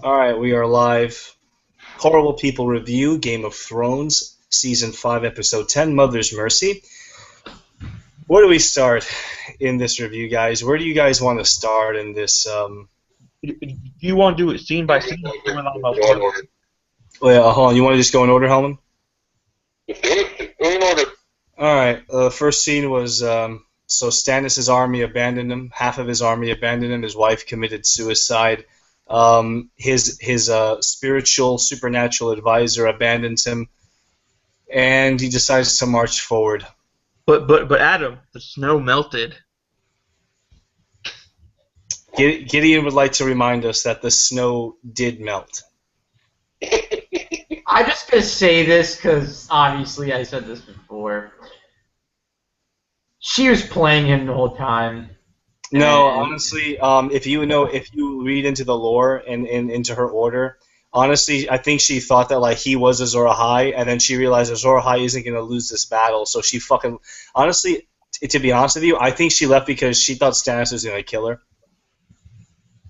All right, we are live. Horrible People Review, Game of Thrones, Season 5, Episode 10, Mother's Mercy. Where do we start in this review, guys? Where do you guys want to start in this? Do you want to do it scene by scene? Or do you want to go in order? Hold on, you want to just go in order, Hellman? In order. All right, the first scene was so Stannis' army abandoned him. Half of his army abandoned him. His wife committed suicide. His spiritual, supernatural advisor abandons him, and he decides to march forward. But Adam, the snow melted. Gideon would like to remind us that the snow did melt. I'm just going to say this because obviously I said this before. She was playing him the whole time. No, honestly, if you read into the lore and into her order, honestly, I think she thought that like he was Azor Ahai, and then she realized Azor Ahai isn't going to lose this battle, so she fucking honestly, to be honest with you, I think she left because she thought Stannis was going to kill her.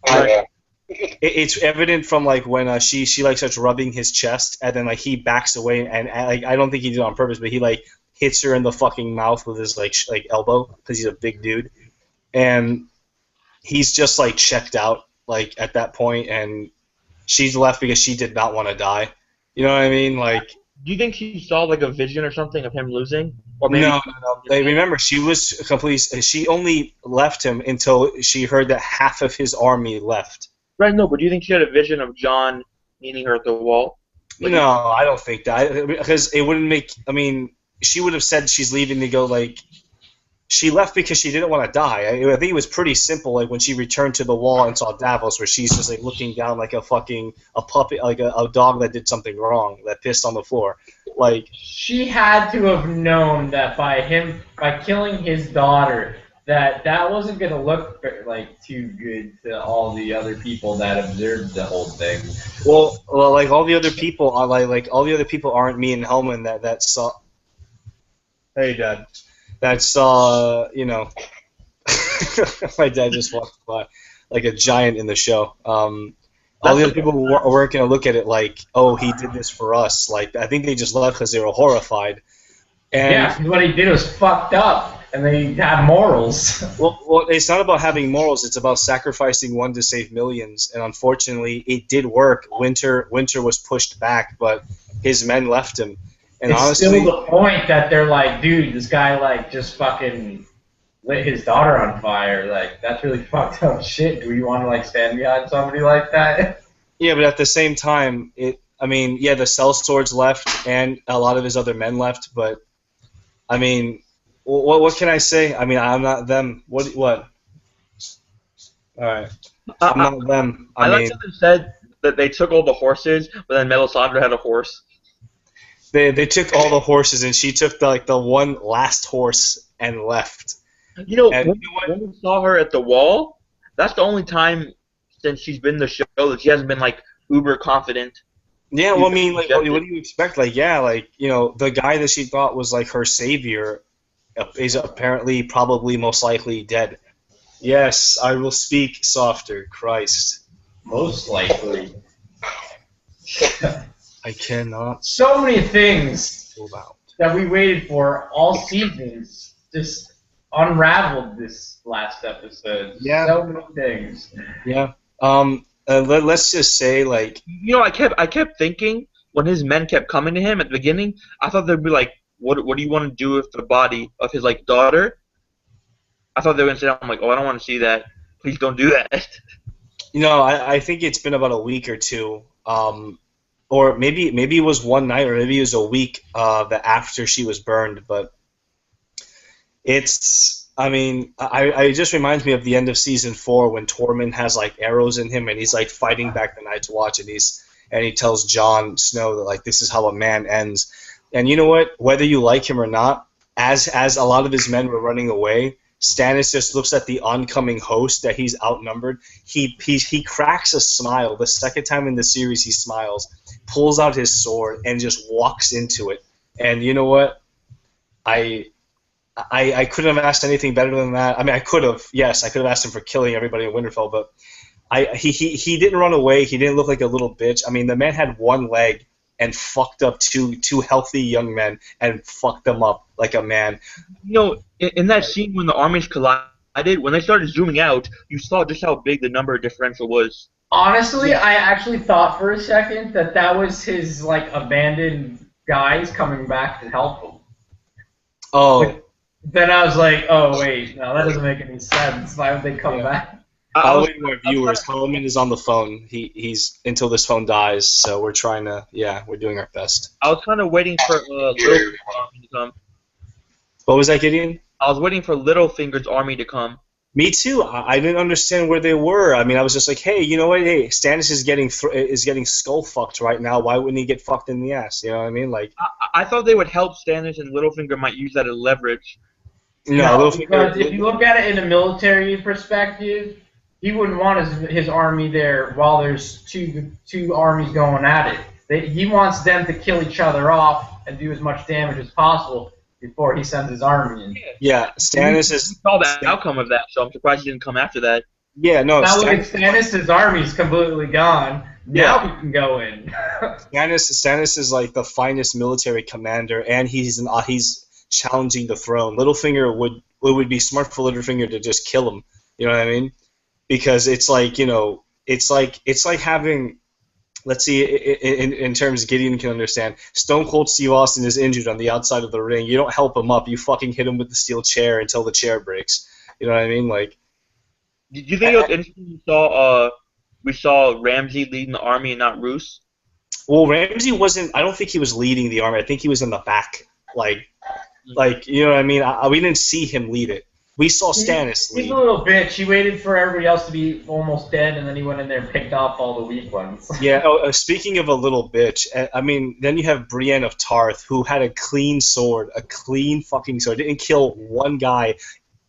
Yeah. It's evident from like when she like starts rubbing his chest, and then like he backs away, and like I don't think he did it on purpose, but he like hits her in the fucking mouth with his like elbow because he's a big dude, and he's just like checked out like at that point, and she's left because she did not want to die. You know what I mean? Like Do you think she saw like a vision or something of him losing? Or maybe no. Like, remember, she was complete. She only left him until she heard that half of his army left. Right, no, but do you think she had a vision of Jon meeting her at the wall? Like, No, I don't think that because it wouldn't make. I mean, she would have said she's leaving to go. Like she left because she didn't want to die. I think it was pretty simple. Like when she returned to the wall and saw Davos, where she's just like looking down like a puppet, like a dog that did something wrong, that pissed on the floor. Like She had to have known that by killing his daughter, that wasn't going to look like too good to all the other people that observed the whole thing. well, like all the other people are like all the other people aren't me and Hellman that saw. Hey, Dad. That saw, my dad just walked by like a giant in the show. All the other people weren't going to look at it like, oh, he did this for us. Like, I think they just left because they were horrified. And, Yeah, 'cause what he did was fucked up, and they had morals. well, it's not about having morals. It's about sacrificing one to save millions. And unfortunately, it did work. Winter was pushed back, but his men left him. And It's honestly, still the point that they're like, dude, this guy like just fucking lit his daughter on fire. Like that's really fucked up shit. Do you want to like stand behind somebody like that? yeah, but at the same time, the sellswords left, and a lot of his other men left. But I mean, what can I say? I mean, I'm not them. What? All right, I'm not them. I like that they said that they took all the horses, but then Melisandre had a horse. They took all the horses, and she took the one last horse and left. You know, And when we saw her at the wall, that's the only time since she's been in the show that she hasn't been like uber confident. Yeah, well, I mean, like, what do you expect? Like, yeah, like, the guy that she thought was like her savior is apparently, probably, most likely dead. Yes, I will speak softer, Christ. Most likely. I cannot So many things move out. that we waited for all seasons just unraveled this last episode. Yeah. So many things. Yeah. Let's just say, like, You know, I kept thinking when his men kept coming to him at the beginning, I thought they'd be like, what do you want to do with the body of his like daughter? I thought they were gonna say, I'm like, oh, I don't want to see that. Please don't do that. I think it's been about a week or two, or maybe it was one night, or maybe it was a week that after she was burned. But I mean, it just reminds me of the end of season 4 when Tormund has like arrows in him and he's like fighting back the Night's Watch, and he tells Jon Snow that like this is how a man ends. And you know what? Whether you like him or not, as a lot of his men were running away, Stannis just looks at the oncoming host that he's outnumbered. He cracks a smile. The second time in the series he smiles, pulls out his sword, and just walks into it. And you know what? I couldn't have asked anything better than that. I mean, I could have asked him for killing everybody in Winterfell, but He didn't run away. He didn't look like a little bitch. I mean, the man had one leg and fucked up two healthy young men and fucked them up like a man. You know, in that scene when the armies collided, when they started zooming out, you saw just how big the number differential was. Honestly, I actually thought for a second that was his like abandoned guys coming back to help him. Oh. Then I was like, oh wait, no, that doesn't make any sense. Why would they come back? I'll wait for our viewers. Coleman is on the phone. He's until this phone dies, so we're trying to. Yeah, we're doing our best. I was kind of waiting for Littlefinger's army to come. What was that, Gideon? I was waiting for Littlefinger's army to come. Me too. I didn't understand where they were. I mean, I was just like, hey, you know what? Hey, Stannis is getting skull fucked right now. Why wouldn't he get fucked in the ass? You know what I mean? Like, I thought they would help Stannis, and Littlefinger might use that as leverage. No, because if you look at it in a military perspective, he wouldn't want his army there while there's two armies going at it. He wants them to kill each other off and do as much damage as possible before he sends his army in. Yeah, Stannis is. We saw the outcome of that, so I'm surprised he didn't come after that. Yeah, no. Now Stannis' army's completely gone. Now we can go in. Stannis is like the finest military commander, and he's challenging the throne. Littlefinger would be smart for Littlefinger to just kill him. You know what I mean? Because it's like, you know, it's like having, let's see, in terms Gideon can understand, Stone Cold Steve Austin is injured on the outside of the ring. You don't help him up. You fucking hit him with the steel chair until the chair breaks. You know what I mean? Like, did you think it was interesting we saw Ramsay leading the army and not Roose? Well, Ramsay wasn't. I don't think he was leading the army. I think he was in the back. Like you know what I mean? We didn't see him lead it. We saw Stannis lead. He's a little bitch. He waited for everybody else to be almost dead, and then he went in there and picked off all the weak ones. Yeah. Speaking of a little bitch, I mean, then you have Brienne of Tarth, who had a clean sword, a clean fucking sword, didn't kill one guy,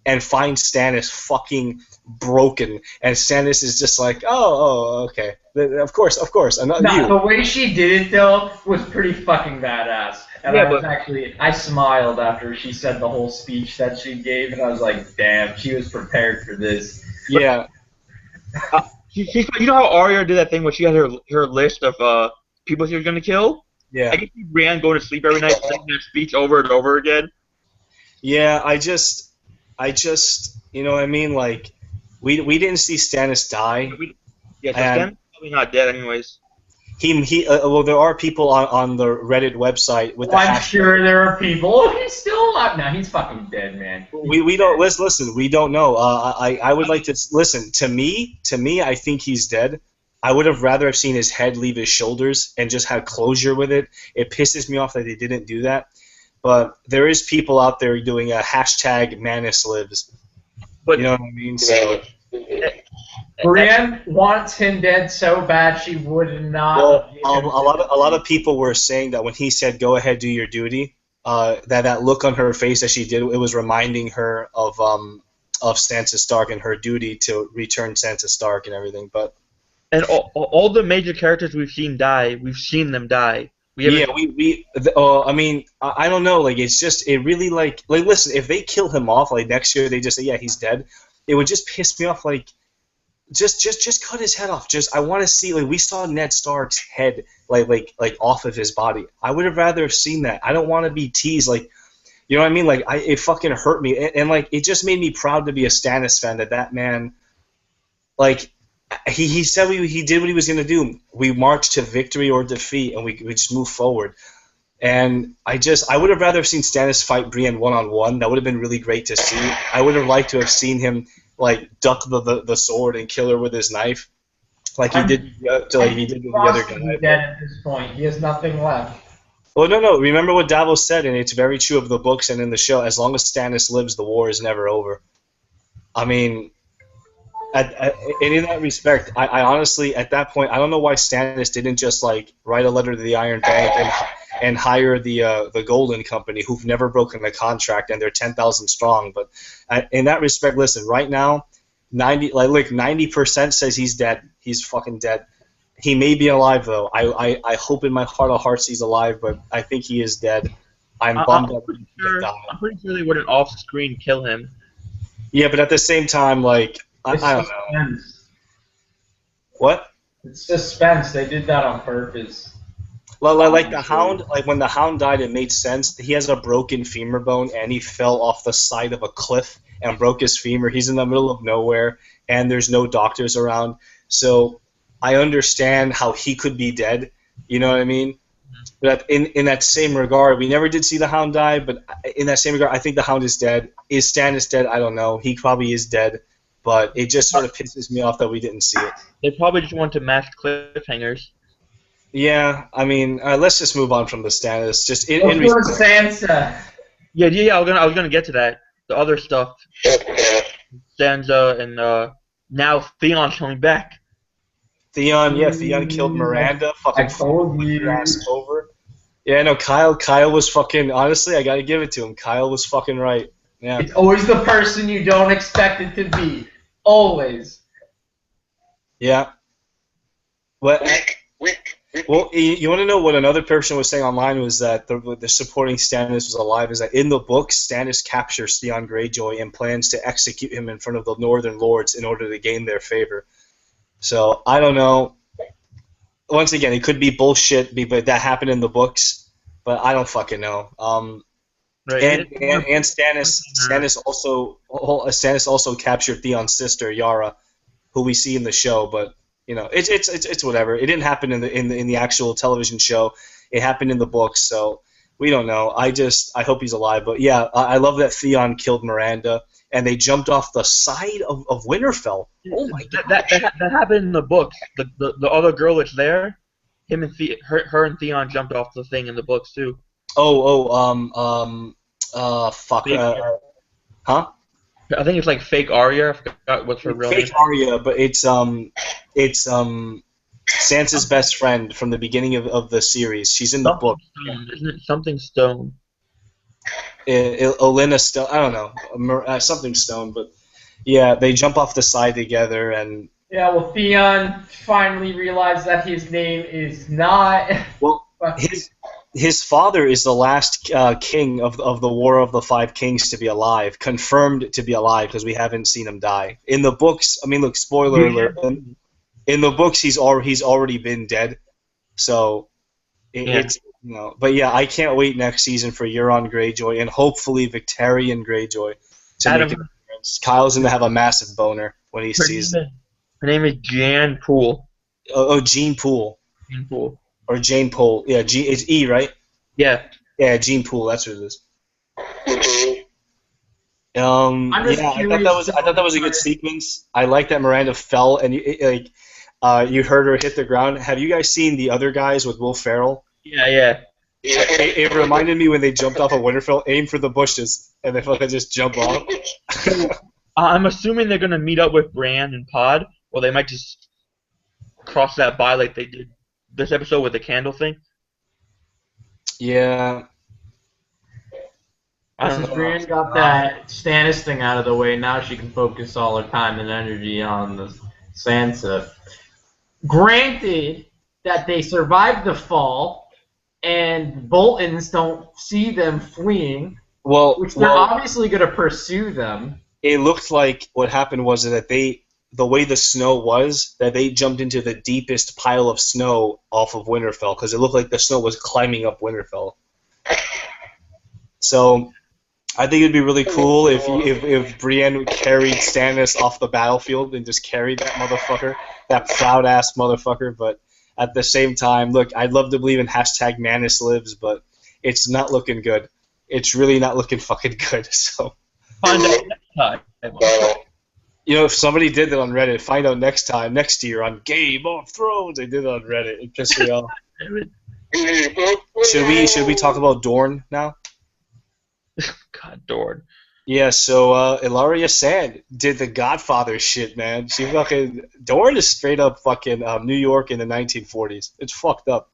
and find Stannis fucking broken, and Stannis is just like, oh, okay, of course, I'm not you. The way she did it though was pretty fucking badass, and I smiled after she said the whole speech that she gave, and I was like, damn, she was prepared for this. Yeah. You know how Arya did that thing where she had her list of people she was gonna kill? Yeah. I can see Brienne going to sleep every night saying that speech over and over again. Yeah, I just, you know what I mean? Like, we didn't see Stannis die. Yeah, so Stannis is probably not dead anyways. Well, there are people on the Reddit website with the I'm sure there are people. He's still alive. No, he's fucking dead, man. We don't listen. We don't know. I would like to listen. To me, I think he's dead. I would have rather have seen his head leave his shoulders and just had closure with it. It pisses me off that they didn't do that. But there is people out there doing a hashtag Manus lives. But you know what I mean? So Brienne wants him dead so bad she would not. Well, a lot of people were saying that when he said "Go ahead, do your duty," that look on her face that she did, it was reminding her of Sansa Stark and her duty to return Sansa Stark and everything. But all the major characters we've seen die, we've seen them die. I mean, I don't know. Like, it's just, it really, like, listen, if they kill him off, like, next year they just say, yeah, he's dead, it would just piss me off. Like, just cut his head off. I want to see, like, we saw Ned Stark's head, like off of his body. I would have rather have seen that. I don't want to be teased, like, you know what I mean? Like, it fucking hurt me, and like, it just made me proud to be a Stannis fan that man, like, he said he did what he was going to do. We marched to victory or defeat, and we just moved forward. And I would have rather have seen Stannis fight Brienne one-on-one. That would have been really great to see. I would have liked to have seen him, like, duck the sword and kill her with his knife, like he did with the other guy. He's dead at this point. He has nothing left. Well, no. Remember what Davos said, and it's very true of the books and in the show. As long as Stannis lives, the war is never over. I mean, in that respect, I honestly, at that point, I don't know why Stannis didn't just, like, write a letter to the Iron Bank and hire the Golden Company, who've never broken a contract, and they're 10,000 strong. But in that respect, listen, right now, 90% says he's dead. He's fucking dead. He may be alive, though. I hope in my heart of hearts he's alive, but I think he is dead. I'm bummed out. I'm pretty sure they wouldn't off-screen kill him. Yeah, but at the same time, like, I don't know. What? It's suspense. They did that on purpose. Like the Hound, like when the Hound died, it made sense. He has a broken femur bone, and he fell off the side of a cliff and broke his femur. He's in the middle of nowhere, and there's no doctors around. So I understand how he could be dead. You know what I mean? But in that same regard, we never did see the Hound die. But in that same regard, I think the Hound is dead. Is Stannis dead? I don't know. He probably is dead. But it just sort of pisses me off that we didn't see it. They probably just want to match cliffhangers. Yeah, I mean, let's just move on from the Stannis. Just in Let's go to Sansa. Yeah. I was gonna get to that. The other stuff, Sansa and now Theon's coming back. Theon killed Miranda. Fucking I told you. your ass over. Yeah, no, Kyle was fucking. Honestly, I gotta give it to him. Kyle was fucking right. Yeah. It's always the person you don't expect it to be. Always. Yeah. What? Well, you want to know what another person was saying online was that the supporting Stannis was alive is that in the books, Stannis captures Theon Greyjoy and plans to execute him in front of the Northern Lords in order to gain their favor. So, I don't know. Once again, it could be bullshit, but that happened in the books, but I don't fucking know. Right. And Stannis also captured Theon's sister, Yara, who we see in the show, but you know, it's whatever. It didn't happen in the actual television show. It happened in the books, so we don't know. I hope he's alive. But yeah, I love that Theon killed Miranda, and they jumped off the side of Winterfell. Oh my god, that happened in the books. The other girl that's there, her and Theon jumped off the thing in the books too. Fuck. Huh? I think it's like fake Arya. I forgot what's her real name. Fake Arya, but it's Sansa's best friend from the beginning of the series. She's in the book. Stone, isn't it something Stone? Olenna Stone. I don't know. Something Stone, but yeah, they jump off the side together and. Yeah, well, Theon finally realized that his name is not. Well, his father is the last king of the War of the Five Kings to be alive, confirmed to be alive because we haven't seen him die. In the books, I mean, look, spoiler alert. In the books, he's already been dead, so it's you know. But yeah, I can't wait next season for Euron Greyjoy and hopefully Victarion Greyjoy to make an appearance. Kyle's gonna have a massive boner when he sees it. Her name is Jan Poole. Gene Poole. Jan Poole. Or Jane Poole. Yeah, it's E, right? Yeah. Yeah, Gene Poole. That's what it is. I thought that was a good sequence. I like that Miranda fell and you heard her hit the ground. Have you guys seen the other guys with Will Ferrell? Yeah. It reminded me when they jumped off of Winterfell, aim for the bushes, and they fucking just jump off. I'm assuming they're gonna meet up with Bran and Pod, or they might just cross that by like they did this episode with the candle thing. Yeah. Since Brienne got that Stannis thing out of the way, now she can focus all her time and energy on the Sansa. Granted that they survived the fall, and Boltons don't see them fleeing, which they're obviously going to pursue them. It looked like what happened was that the way the snow was, that they jumped into the deepest pile of snow off of Winterfell, because it looked like the snow was climbing up Winterfell. So I think it'd be really cool if Brienne carried Stannis off the battlefield and just carried that motherfucker, that proud-ass motherfucker. But at the same time, look, I'd love to believe in #Manus lives, but it's not looking good. It's really not looking fucking good. So find out next time. You know, if somebody did that on Reddit, find out next year on Game of Thrones. They did it on Reddit. It pissed me off. Should we talk about Dorne now? God, Dorne. Yeah, so Ilaria Sand did the Godfather shit, man. Dorne is straight up fucking New York in the 1940s. It's fucked up.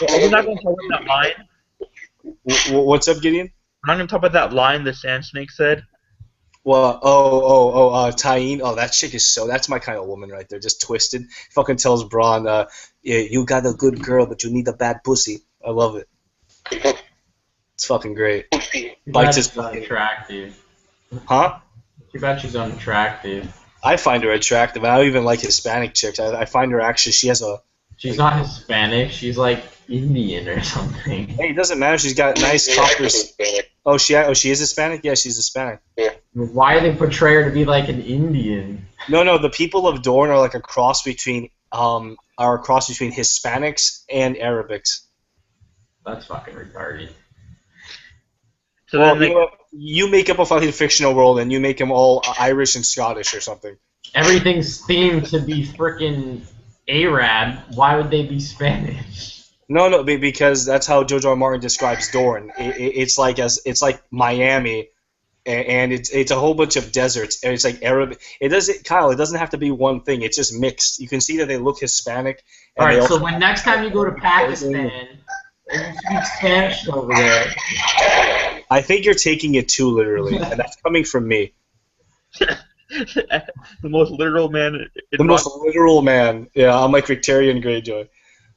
Are we not going to talk about that line? What's up, Gideon? I'm not going to talk about that line the Sand Snake said. Well, Tyene. Oh, that chick is that's my kind of woman right there. Just twisted. Fucking tells Bronn, yeah, you got a good girl, but you need a bad pussy. I love it. It's fucking great. Bites his fucking attractive. Huh? Too bad she's unattractive. I find her attractive. I don't even like Hispanic chicks. I find her actually. She has a. She's not Hispanic. She's like Indian or something. Hey, it doesn't matter. She's got nice coppers. Oh, she is Hispanic. Yeah, she's Hispanic. Why do they portray her to be like an Indian? No. The people of Dorne are like a cross between Hispanics and Arabics. That's fucking retarded. So Well, then you make up a fucking fictional world and you make them all Irish and Scottish or something. Everything's themed to be frickin' Arab. Why would they be Spanish? No, because that's how George R. R. Martin describes Dorne. It's like Miami, and it's a whole bunch of deserts. And it's like Arab. Kyle. It doesn't have to be one thing. It's just mixed. You can see that they look Hispanic. All right. So when next time you go to Pakistan, and you speak Spanish over there. I think you're taking it too literally, and that's coming from me. the most literal man. The most literal man. Yeah, I'm like Victorian Greyjoy.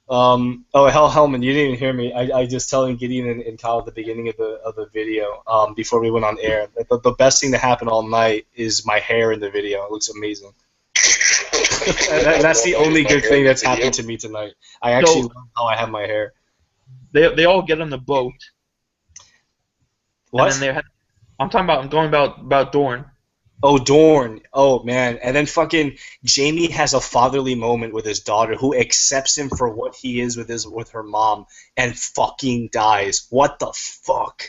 Hellman, you didn't hear me. I just telling Gideon and Kyle at the beginning of the video before we went on air. The best thing to happen all night is my hair in the video. It looks amazing. That's the only good thing that's happened to me tonight. I actually love how I have my hair. They all get on the boat. What? And then I'm going about Dorne. Oh, Dorne. Oh, man. And then fucking Jaime has a fatherly moment with his daughter who accepts him for what he is with her mom and fucking dies. What the fuck?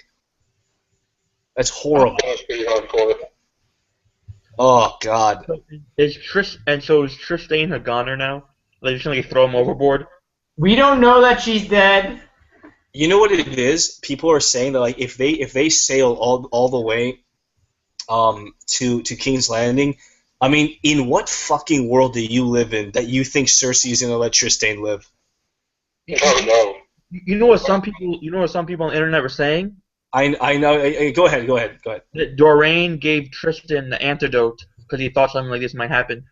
That's horrible. That's pretty hardcore. Oh, God. Is Trystane a goner now? They're just gonna throw him overboard? We don't know that she's dead. You know what it is? People are saying that like if they sail all the way to King's Landing, I mean, in what fucking world do you live in that you think Cersei is gonna let Trystane live? Oh no. You know what some people on the internet were saying? I know. Go ahead. That Doraine gave Tristan the antidote because he thought something like this might happen.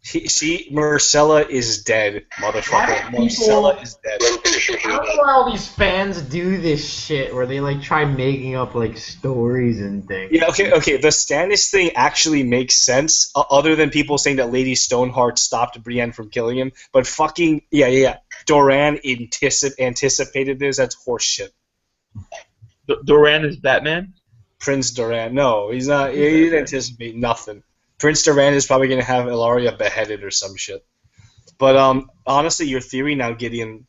Myrcella is dead, motherfucker. Myrcella is dead. I'm pretty sure I she's don't know dead. why all these fans do this shit where they like try making up like stories and things. Yeah, okay. The Stannis thing actually makes sense, other than people saying that Lady Stoneheart stopped Brienne from killing him. But fucking yeah. Doran anticipated this. That's horseshit. Doran is Batman? Prince Doran. No, he's not. He didn't anticipate nothing. Prince Doran is probably gonna have Ilaria beheaded or some shit. But honestly, your theory now, Gideon,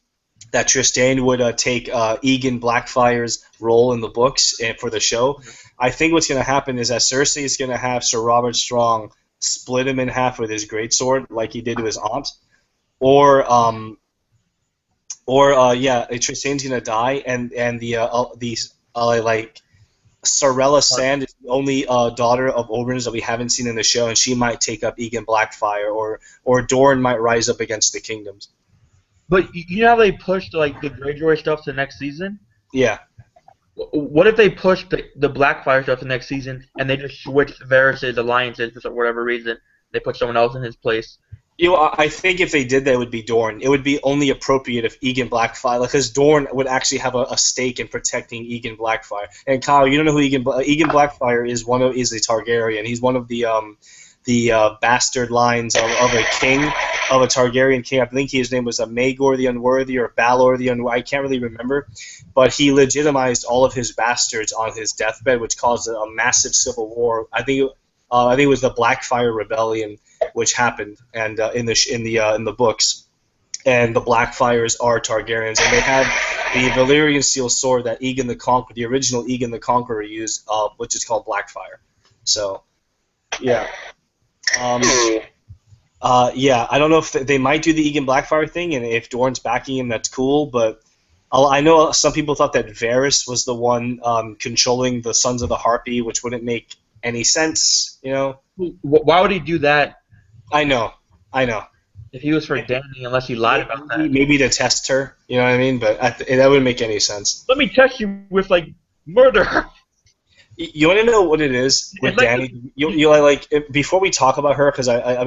that Trystane would take Egan Blackfire's role in the books and for the show. I think what's gonna happen is that Cersei is gonna have Sir Robert Strong split him in half with his greatsword, like he did to his aunt, or Trystane's gonna die, and Sarella Sand is the only daughter of Oberyn's that we haven't seen in the show, and she might take up Egan Blackfire, or Dorne might rise up against the kingdoms. But you know how they pushed like the Greyjoy stuff to next season? Yeah. What if they pushed the Blackfire stuff to next season and they just switched Varys' alliances for whatever reason? They put someone else in his place. You know, I think if they did that, it would be Dorne. It would be only appropriate if Egan Blackfire, because Dorne would actually have a stake in protecting Egan Blackfire. And Kyle, you don't know who Egan Blackfire is? Is a Targaryen. He's one of the bastard lines of a king, of a Targaryen king. I think his name was Maegor the Unworthy or Balor the Unworthy. I can't really remember, but he legitimized all of his bastards on his deathbed, which caused a massive civil war. I think it was the Blackfire Rebellion, which happened, and in the books, and the Blackfires are Targaryens, and they have the Valyrian steel sword that Egan the Conqueror, the original Egan the Conqueror, used, which is called Blackfire. So, yeah. I don't know if they might do the Egan Blackfire thing, and if Dorne's backing him, that's cool. But I know some people thought that Varys was the one controlling the Sons of the Harpy, which wouldn't make any sense, you know. Why would he do that? I know. If he was for Dany, unless he lied about that. Maybe to test her, you know what I mean? But that wouldn't make any sense. Let me test you with like murder. You want to know what it is with Dany? Before we talk about her, because I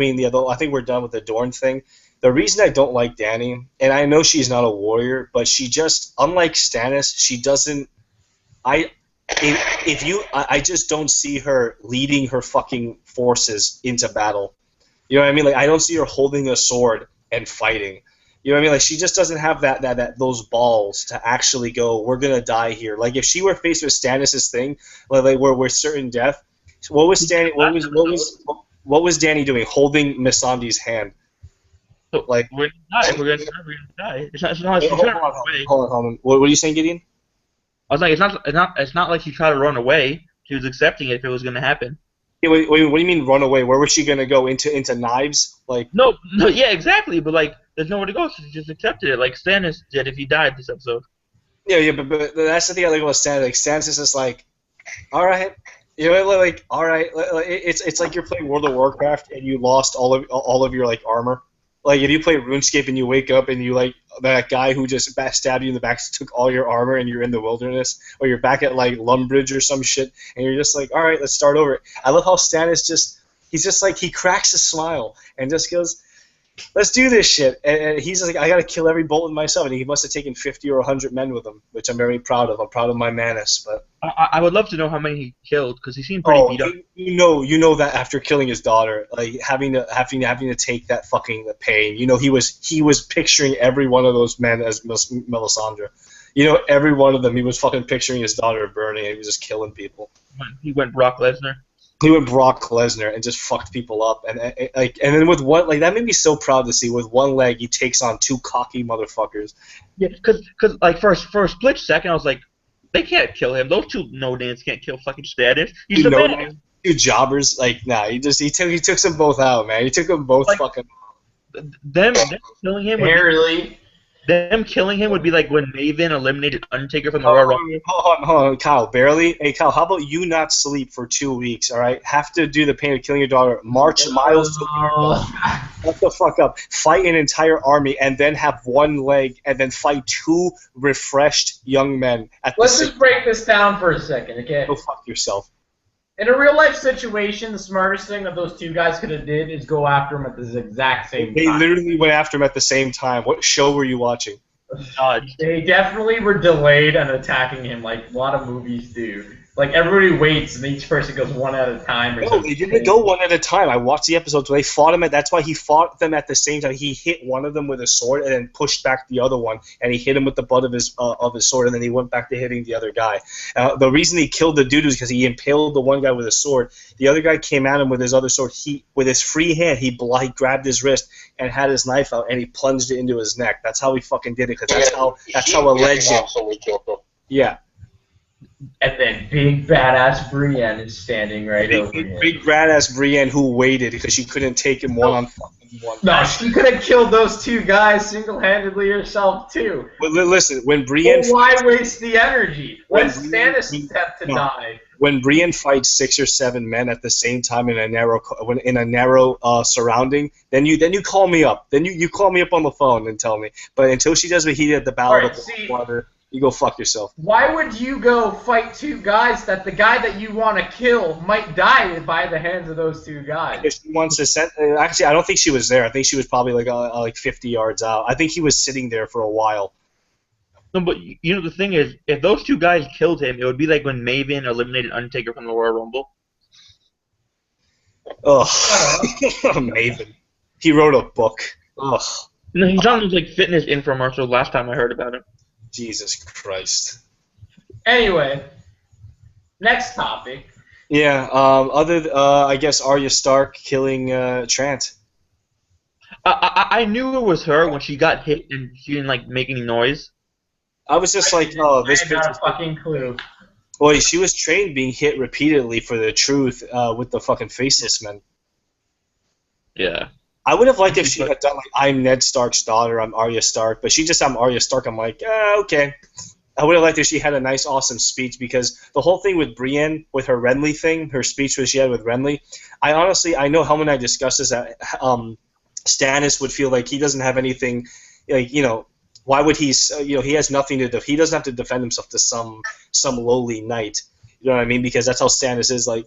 think we're done with the Dorne thing. The reason I don't like Dany, and I know she's not a warrior, but she just, unlike Stannis, she doesn't. I just don't see her leading her fucking forces into battle. You know what I mean? Like I don't see her holding a sword and fighting. You know what I mean? Like she just doesn't have that those balls to actually go. We're gonna die here. Like if she were faced with Stannis' thing, like we're certain death. What was Danny? What was Danny doing? Holding Missandei's hand. Like we're gonna die. We're gonna die. It's not. She's hold trying to run on. away. Hold on. What are you saying, Gideon? I was like, it's not like she tried to run away. She was accepting it if it was gonna happen. Yeah, wait, what do you mean run away? Where was she gonna go? Into knives? Like No, yeah, exactly. But like, there's nowhere to go, so she just accepted it, like Stannis did if he died this episode. yeah, but that's the thing I like about Stannis. Like Stannis is just like, all right, you know, like all right, it's like you're playing World of Warcraft and you lost all of your like armor. Like if you play RuneScape and you wake up and you like that guy who just stabbed you in the back took all your armor and you're in the wilderness, or you're back at like Lumbridge or some shit and you're just like, all right, let's start over. I love how Stannis he's just like he cracks a smile and just goes, let's do this shit. And he's like, I gotta kill every Bolton myself, and he must have taken 50 or 100 men with him, which I'm very proud of. I'm proud of my Manus, but. I would love to know how many he killed because he seemed pretty beat up. You know that after killing his daughter, like having to take that fucking pain. You know he was picturing every one of those men as Melisandre. You know every one of them. He was fucking picturing his daughter burning, and he was just killing people. He went Brock Lesnar. He went Brock Lesnar and just fucked people up, and then with one like that made me so proud to see. With one leg, he takes on two cocky motherfuckers. Yeah, because like for a split second, I was like, they can't kill him. Those two no-names can't kill fucking Stannis. He's the man. Two jobbers, like nah. He took them both out, man. He took them both like, fucking. Them killing him. Barely. Them killing him would be like when Maven eliminated Undertaker from the Royal Rumble. Hold on, Kyle. Barely. Hey, Kyle, how about you not sleep for 2 weeks, all right? Have to do the pain of killing your daughter. March miles to What the fuck up. Fight an entire army and then have one leg and then fight two refreshed young men at Let's just break this down for a second, okay? Go fuck yourself. In a real life situation, the smartest thing that those two guys could have did is go after him at the exact same They time. literally went after him at the same time. What show were you watching? They definitely were delayed on attacking him, like a lot of movies do. Like everybody waits, and each person goes one at a time. Or No, something. they didn't go one at a time. I watched the episodes where they fought him. That's why he fought them at the same time. He hit one of them with a sword and then pushed back the other one, and he hit him with the butt of his sword, and then he went back to hitting the other guy. The reason he killed the dude was because he impaled the one guy with a sword. The other guy came at him with his other sword. With his free hand, he grabbed his wrist and had his knife out, and he plunged it into his neck. That's how he fucking did it, because that's how a legend. Yeah. And then big badass Brienne is standing right over him. Big badass Brienne who waited because she couldn't take him one-on-one. No, she could have killed those two guys single-handedly herself too. But listen, when Brienne, well, why waste the energy? When Stannis stepped to die. When Brienne fights 6 or 7 men at the same time in a narrow surrounding, then you call me up. Then you call me up on the phone and tell me. But until she does what he did at the Battle of the Water, you go fuck yourself. Why would you go fight two guys that the guy that you want to kill might die by the hands of those two guys? If she wants to send, actually, I don't think she was there. I think she was probably like 50 yards out. I think he was sitting there for a while. No, but you know the thing is, if those two guys killed him, it would be like when Maven eliminated Undertaker from the Royal Rumble. Ugh, Maven. He wrote a book. Ugh. No, he's on those like fitness infomercials. Last time I heard about him. Jesus Christ. Anyway, next topic. Yeah. I guess Arya Stark killing Trant. I knew it was her when she got hit and she didn't like make any noise. I was just like, oh, this I had not bitch. a fucking clue. Well, she was trained being hit repeatedly for the truth with the fucking faceless men. Yeah. I would have liked if she had done like, I'm Ned Stark's daughter, I'm Arya Stark, but I'm Arya Stark. I'm like, okay. I would have liked if she had a nice, awesome speech, because the whole thing with Brienne, with her Renly thing, her speech that she had with Renly, I know Helm and I discussed this, that Stannis would feel like he doesn't have anything, like, why would he has nothing to do, he doesn't have to defend himself to some lowly knight. You know what I mean? Because that's how Stannis is. Like,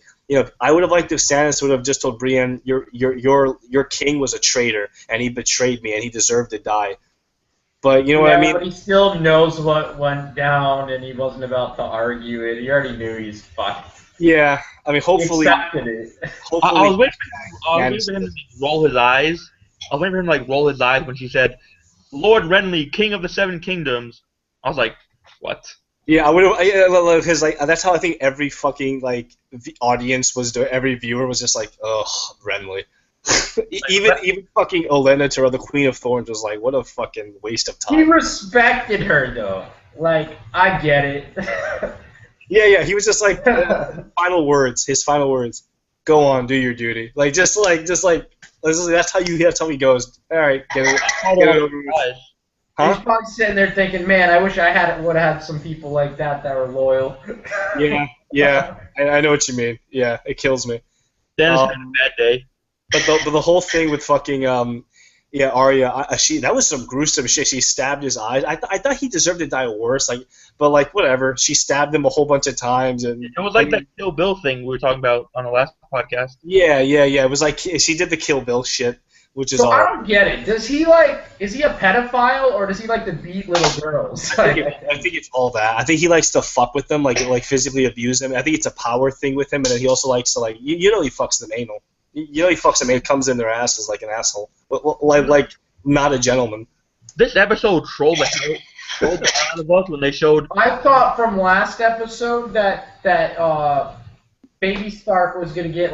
I would have liked if Stannis would have just told Brienne, your king was a traitor and he betrayed me and he deserved to die. But you know what I mean? But he still knows what went down, and he wasn't about to argue it. He already knew he's fucked. Yeah, I mean, He hopefully, accepted it. I hopefully, was waiting for him to roll his eyes. I was waiting for him to like roll his eyes when she said, "Lord Renly, King of the Seven Kingdoms." I was like, "What?" yeah, I would have, because like that's how I think every fucking like the audience was doing. Every viewer was just like, ugh, Renly. even fucking Olenna Tyrell, the Queen of Thorns, was like, what a fucking waste of He time. respected her, though. Like, I get it. Yeah, he was just like his final words. Go on, do your duty. Like just like that's how he goes. All right, get it over with. He's Huh? probably sitting there thinking, man, I wish I would have had some people like that were loyal. Yeah, I know what you mean. Yeah, it kills me. Dennis had a bad day. But the whole thing with fucking Arya, that was some gruesome shit. She stabbed his eyes. I thought he deserved to die worse. But whatever. She stabbed him a whole bunch of times, and It was like that Kill Bill thing we were talking about on the last podcast. yeah. It was like she did the Kill Bill shit, which is So all. I don't get it. Is he a pedophile, or does he like to beat little girls? I think it's all that. I think he likes to fuck with them, like physically abuse them. I think it's a power thing with him, and then he also likes to you know he fucks them anal. You know he fucks them and comes in their asses like an asshole, like not a gentleman. This episode trolled the hell out of us when they showed. I thought from last episode that Baby Stark was gonna get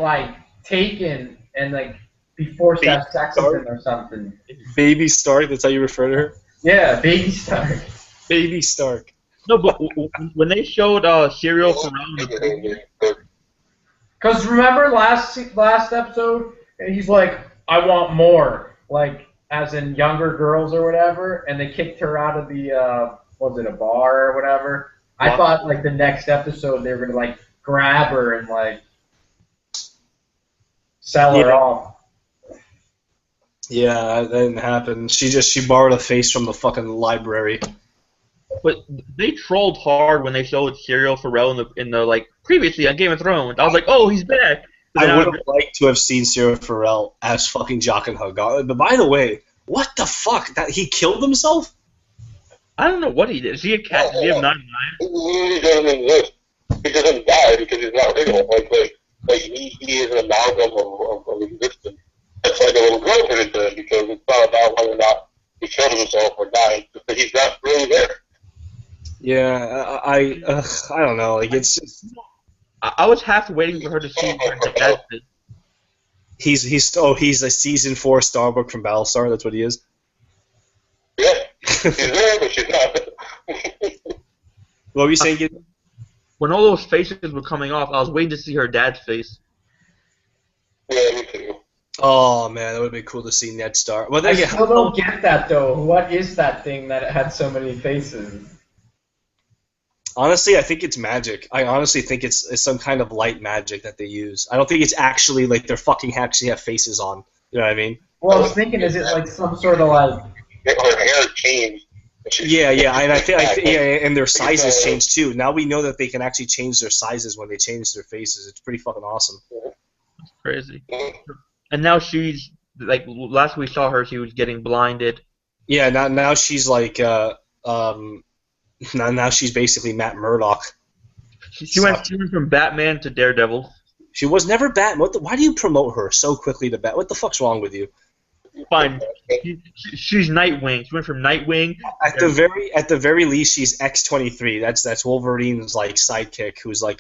taken and be forced to have sex with him or something. Baby Stark, that's how you refer to her? Yeah, Baby Stark. Baby Stark. No, but when they showed Serial Pharrell, Because remember last episode, he's like, I want more, as in younger girls or whatever, and they kicked her out of the, was it a bar or whatever? I thought, the next episode they were going to, grab her and, sell her off. Yeah, that didn't happen. She borrowed a face from the fucking library. but they trolled hard when they showed Serial Pharrell in the previously on Game of Thrones. I was like, oh, he's back. But I would have liked to have seen Serial Pharrell as fucking Jaqen H'ghar. But by the way, what the fuck? That he killed himself? I don't know what he did. Is he a cat? Does he have 9 lives? He doesn't exist. He doesn't die because he's not real. He is an amalgam of existence. That's why the little girl did it because it's not about whether or not he killed himself or died, because he's not really there. Yeah, I don't know. It's just I was half waiting for her to see her dad. he's a season 4 Starbuck from Battlestar. That's what he is. Yeah, she's there, but she's not. What were you saying? Gideon? When all those faces were coming off, I was waiting to see her dad's face. Yeah, me too. Oh man, that would be cool to see Ned Stark. Well, I then, still don't get that, though. What is that thing that had so many faces? honestly, I think it's magic. I honestly think it's some kind of light magic that they use. I don't think it's actually they're fucking actually have faces on. You know what I mean? Well, I was thinking, is it some sort of Her hair changed. Yeah, and I think and their sizes change too. Now we know that they can actually change their sizes when they change their faces. It's pretty fucking awesome. It's crazy. And now she's last we saw her, she was getting blinded. Yeah, now she's now she's basically Matt Murdock. She went from Batman to Daredevil. She was never Batman. Why do you promote her so quickly to Bat? What the fuck's wrong with you? Fine. She's Nightwing. She went from Nightwing. At the very least, she's X-23. That's Wolverine's sidekick, who's a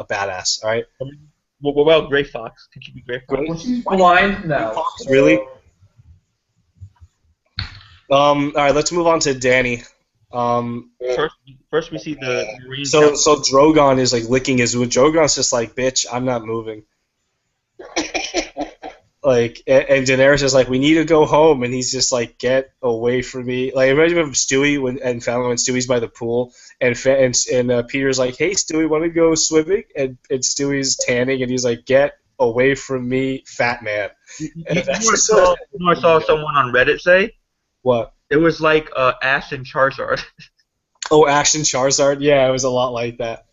badass. All right. What about Gray Fox? Could she be Gray Fox? well, she's blind now. Really? All right. Let's move on to Danny. First we see the Marine. So Drogon is licking his wound. Drogon's just bitch, I'm not moving. And Daenerys is we need to go home, and he's just get away from me. Imagine if Stewie when Stewie's by the pool, and Peter's hey Stewie, want to go swimming? And Stewie's tanning, and he's get away from me, fat man. I saw someone on Reddit say? What? It was Ash and Charizard. Oh, Ash and Charizard? Yeah, it was a lot like that.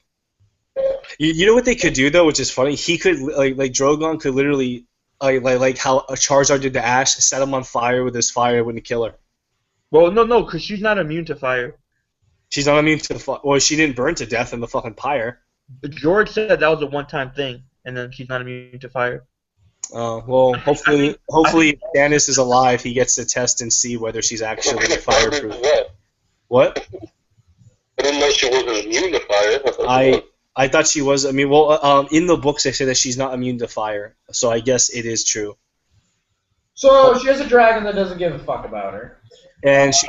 You know what they could do though, which is funny? He could Drogon could literally. Like how Charizard did to Ash, set him on fire with his fire, wouldn't kill her. Well, no, because she's not immune to fire. She's not immune to well, she didn't burn to death in the fucking pyre. George said that was a one-time thing, and then she's not immune to fire. Well, hopefully, if Stannis is alive, he gets to test and see whether she's actually fireproof. What? I didn't know she wasn't immune to fire. I thought she was. I mean, well, in the books they say that she's not immune to fire, so I guess it is true. So she has a dragon that doesn't give a fuck about her. And she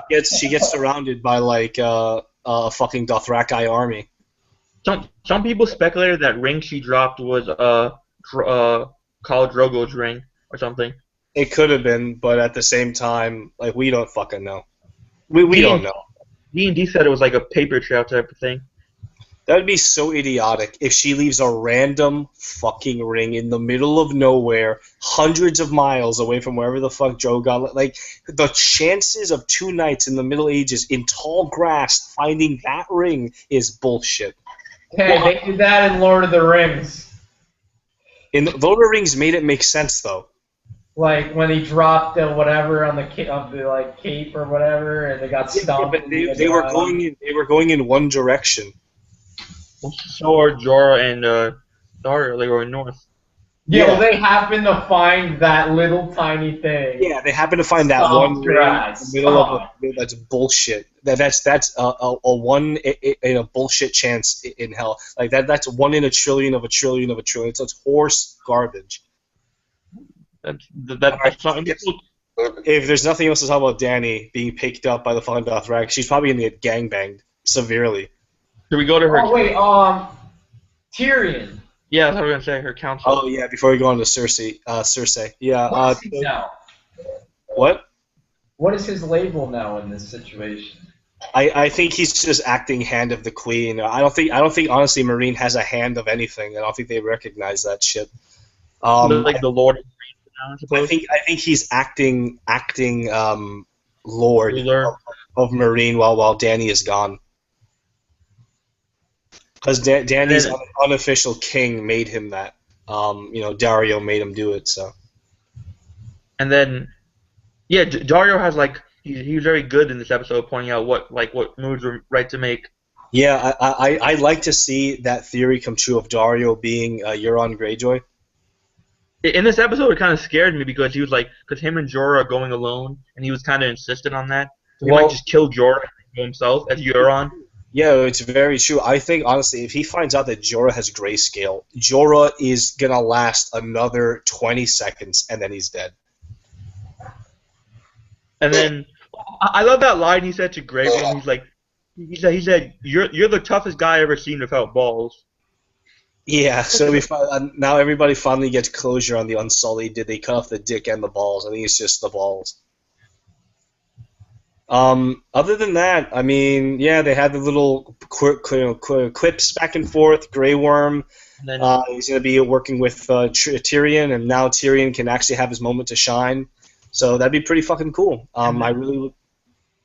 gets surrounded by like a fucking Dothraki army. Some people speculated that ring she dropped was Khal Drogo's ring or something. It could have been, but at the same time, like we don't fucking know. We don't know. D&D said it was like a paper trail type of thing. That would be so idiotic if she leaves a random fucking ring in the middle of nowhere, hundreds of miles away from wherever the fuck Joe got. Like, the chances of 2 knights in the Middle Ages in tall grass finding that ring is bullshit. Hey, they did that in Lord of the Rings. In Lord of the Rings made it make sense, though. Like, when he dropped the whatever on the cape or whatever, and they got stomped. Yeah, but they were going in one direction. So are Jorah and Dario. They were north. Yeah, well, they happen to find that little tiny thing. Yeah, they happen to find that one ring in the middle of that's bullshit. That's a one in a bullshit chance in hell. Like that's 1 in a trillion of a trillion of a trillion. So it's horse garbage. That's not. If there's nothing else to talk about Dany being picked up by the fucking Dothraki, she's probably gonna get gangbanged severely. Should we go to her? Oh wait, Tyrion. Yeah, that's what I was gonna say. Her council. Oh yeah, before we go on to Cersei. Yeah. What is he now? What? What is his label now in this situation? I think he's just acting hand of the queen. I don't think honestly Meereen has a hand of anything. I don't think they recognize that shit. Like the Lord of the Rings, I suppose. I think he's acting Lord of Meereen while Dany is gone. Because Dany's unofficial king made him that. Dario made him do it. So. And then, yeah, Dario has he's very good in this episode, pointing out what moves are right to make. Yeah, I like to see that theory come true of Dario being Euron Greyjoy. In this episode, it kind of scared me because he was because him and Jorah are going alone, and he was kind of insistent on that. So he might just kill Jorah himself as Euron. Yeah, it's very true. I think, honestly, if he finds out that Jorah has grayscale, Jorah is going to last another 20 seconds, and then he's dead. And then, I love that line he said to Grey Worm. He said, you're the toughest guy I ever seen without balls. Yeah, so now everybody finally gets closure on the Unsullied. Did they cut off the dick and the balls? I think it's just the balls. Other than that, I mean, yeah, they had the little clips back and forth. Grey Worm, he's going to be working with Tyrion, and now Tyrion can actually have his moment to shine. So that'd be pretty fucking cool. I really. What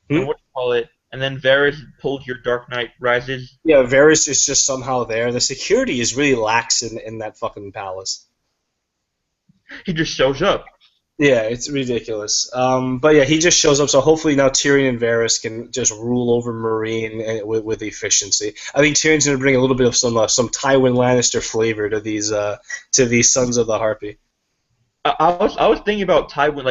do you call it? And then Varys pulled your Dark Knight Rises. Yeah, Varys is just somehow there. The security is really lax in that fucking palace. He just shows up. Yeah, it's ridiculous. But yeah, he just shows up. So hopefully now Tyrion and Varys can just rule over Meereen with efficiency. I think Tyrion's going to bring a little bit of some Tywin Lannister flavor to these Sons of the Harpy. I was thinking about Tywin.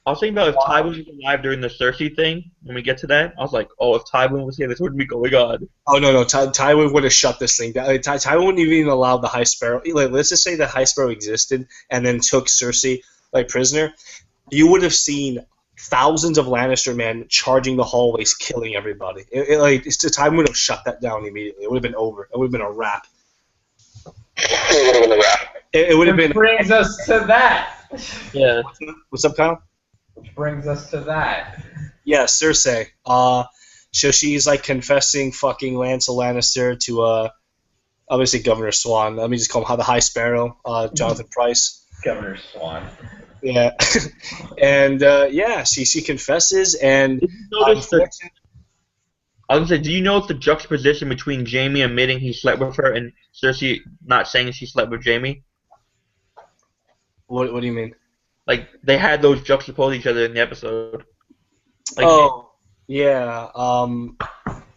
I was thinking about if Tywin was alive during the Cersei thing. When we get to that, I was like, oh, if Tywin was here, this wouldn't be going on. Oh no, Tywin would have shut this thing down. Tywin wouldn't even allow the High Sparrow. Let's just say the High Sparrow existed and then took Cersei prisoner. You would have seen thousands of Lannister men charging the hallways, killing everybody. Tywin would have shut that down immediately. It would have been over. It would have been a wrap. It would have been. Brings us to that. Yeah. What's up, Kyle? Which brings us to that. Yeah, Cersei. So she's confessing fucking Lancel Lannister to obviously Governor Swan. Let me just call him the High Sparrow, Jonathan Pryce. Governor Swan. Yeah, and she confesses, and I was gonna say, do you notice the juxtaposition between Jaime admitting he slept with her and Cersei not saying she slept with Jaime? What do you mean? They had those juxtapose each other in the episode. Like, Oh, yeah.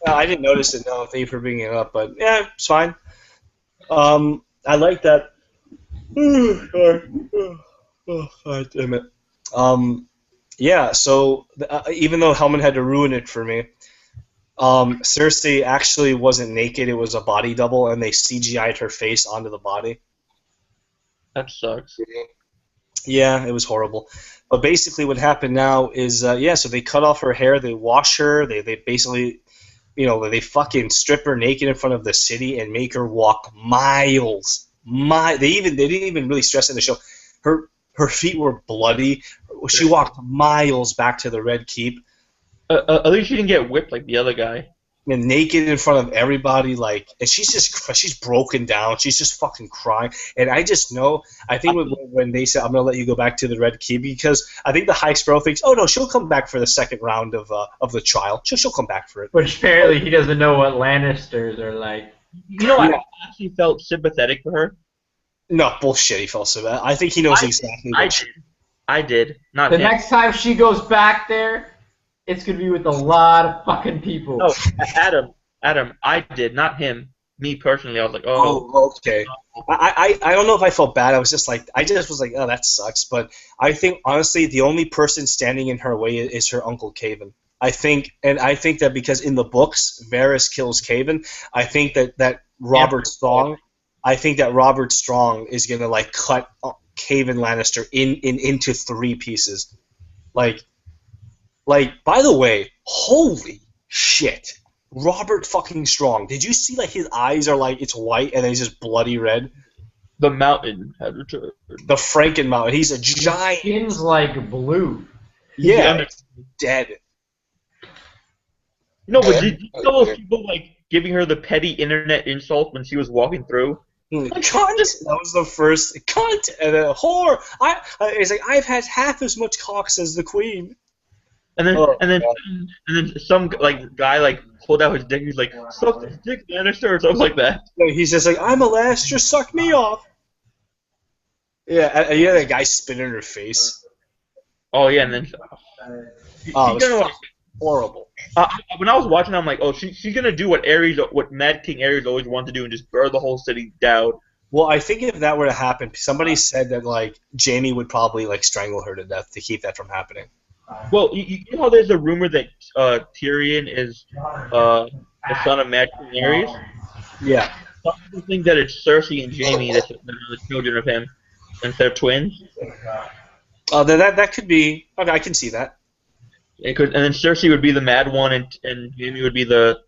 I didn't notice it. No, thank you for bringing it up. But yeah, it's fine. I like that. Sorry. Oh, God damn it. Yeah. So even though Hellman had to ruin it for me, Cersei actually wasn't naked. It was a body double, and they CGI'd her face onto the body. that sucks. Yeah, it was horrible. But basically, what happened now is, so they cut off her hair, they wash her, they basically, they fucking strip her naked in front of the city and make her walk miles. They didn't even really stress it in the show. Her feet were bloody. She walked miles back to the Red Keep. At least she didn't get whipped like the other guy. And naked in front of everybody, and she's broken down. She's just fucking crying. And I just know, I think when they said, I'm going to let you go back to the Red Keep, because I think the High Sparrow thinks, oh no, she'll come back for the second round of the trial. She'll come back for it. Which apparently he doesn't know what Lannisters are like. You know, I actually felt sympathetic for her. No, bullshit, he felt so bad. I think he knows exactly what I did. Not The him. next time she goes back there, it's going to be with a lot of fucking people. No, Adam, I did, not him. Me personally, I was like, Oh, okay. I don't know if I felt bad. I was just like, oh, that sucks. But I think, honestly, the only person standing in her way is her Uncle Caven. I think that because in the books, Varys kills Caven, I think that Robert Strong is going to, cut Caven Lannister into 3 pieces. By the way, holy shit. Robert fucking Strong. Did you see, his eyes are, it's white and then he's just bloody red? The mountain had returned. The Franken Mountain. He's a giant. Skin's like blue. Yeah, he's dead. No, but did you know those people, giving her the petty internet insult when she was walking through? Cunt! That was the first. Cunt! And a whore! It's like, I've had half as much cocks as the queen. And then some guy pulled out his dick. He's like, "Suck this dick, Lannister," or something like that. He's just like, "I'm a Lannister, suck me off." Yeah, that guy spit in her face. Oh yeah, and then. It was horrible. When I was watching, I'm like, oh, she's gonna do what Mad King Aerys always wanted to do and just burn the whole city down. Well, I think if that were to happen, somebody said that Jaime would probably strangle her to death to keep that from happening. Well, you know how there's a rumor that Tyrion is the son of Mad King Aerys? Yeah. Some people think that it's Cersei and Jaime that are the children of him, instead of twins. That could be. Okay, I can see that. And then Cersei would be the mad one, and Jaime would be the